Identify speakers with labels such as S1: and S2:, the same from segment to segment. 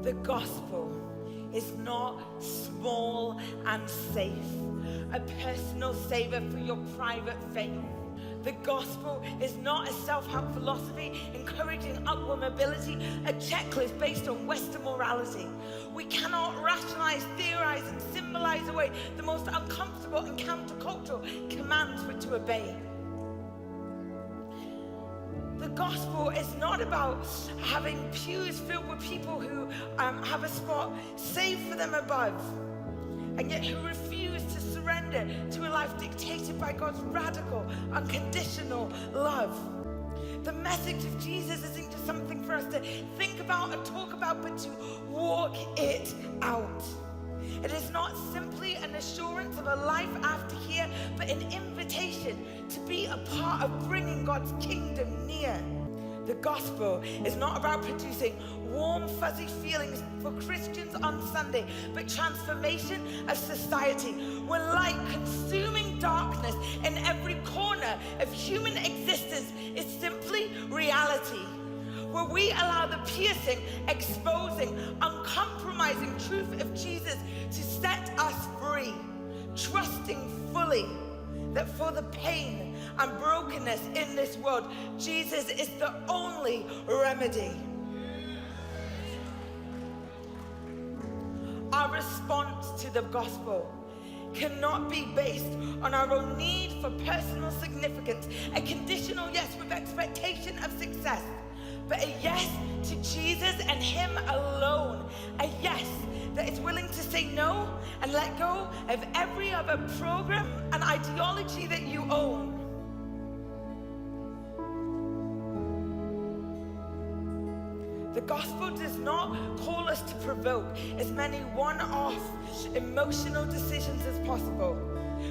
S1: The gospel is not small and safe, a personal savior for your private faith. The gospel is not a self-help philosophy encouraging upward mobility, a checklist based on Western morality. We cannot rationalize, theorize, and symbolize away the most uncomfortable and countercultural commands we're to obey. The gospel is not about having pews filled with people who have a spot saved for them above, and yet who refuse to surrender to a life dictated by God's radical, unconditional love. The message of Jesus isn't just something for us to think about and talk about, but to walk it out. It is not simply an assurance of a life after here, but an invitation to be a part of bringing God's kingdom near. The gospel is not about producing warm, fuzzy feelings for Christians on Sunday, but transformation of society, where light consuming darkness in every corner of human existence is simply reality, where we allow the piercing, exposing, uncompromising truth of Jesus to set us free, trusting fully that for the pain and brokenness in this world, Jesus is the only remedy. Our response to the gospel cannot be based on our own need for personal significance, a conditional yes with expectation of success, but a yes to Jesus and Him alone, a yes that is willing to say no and let go of every other program and ideology that you own. The gospel does not call us to provoke as many one-off emotional decisions as possible,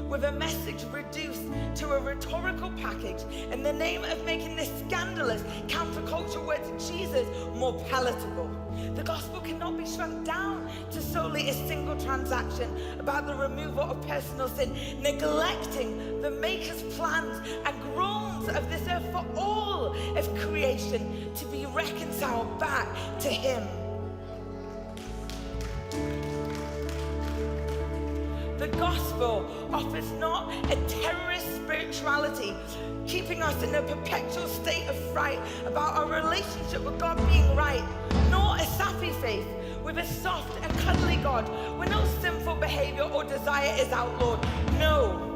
S1: with a message reduced to a rhetorical package in the name of making this scandalous counterculture word to Jesus more palatable. The gospel cannot be shrunk down to solely a single transaction about the removal of personal sin, neglecting the Maker's plans and groans of this earth for all of creation to be reconciled back to Him. The gospel offers not a terrorist spirituality, keeping us in a perpetual state of fright about our relationship with God being right, nor a sappy faith with a soft and cuddly God where no sinful behavior or desire is outlawed. No.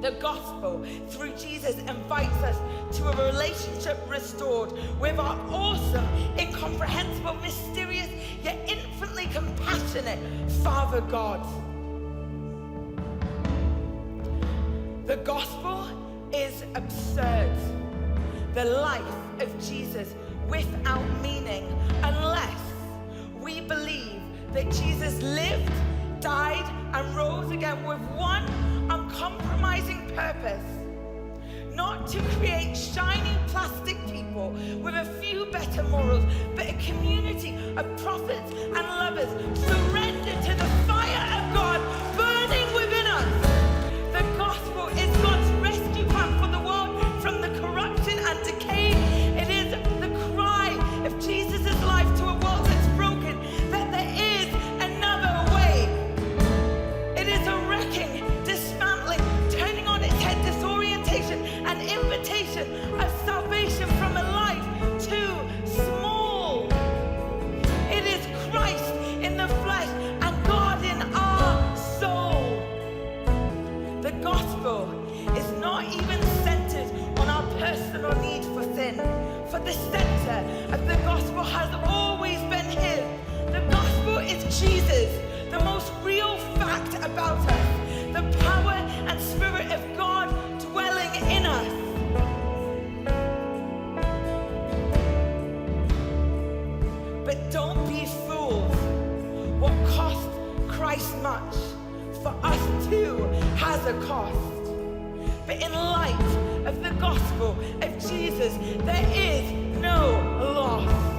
S1: The gospel, through Jesus, invites us to a relationship restored with our awesome, incomprehensible, mysterious, yet infinitely compassionate Father God. The gospel is absurd. The life of Jesus without meaning, unless we believe that Jesus lived, died, and rose again with one uncompromising purpose: not to create shiny plastic people with a few better morals, but a community of prophets and lovers surrendered to the fire of God burning within us. The gospel is God's rescue plan for the world from the corruption and decay. It is the cry of Jesus' life to a world that's broken, that there is another way. It is a wrecking, dismantling, turning on its head, disorientation, and invitation of salvation from a life too small. It is Christ in the flesh and God in our soul. The gospel is not even centered on our personal need for sin, for the center of the gospel has always been His. The gospel is Jesus, the most real fact about us, the power and Spirit of God dwelling in us. But don't be fooled. What cost Christ much, for us too has a cost. But in light of the gospel of Jesus, there is no loss.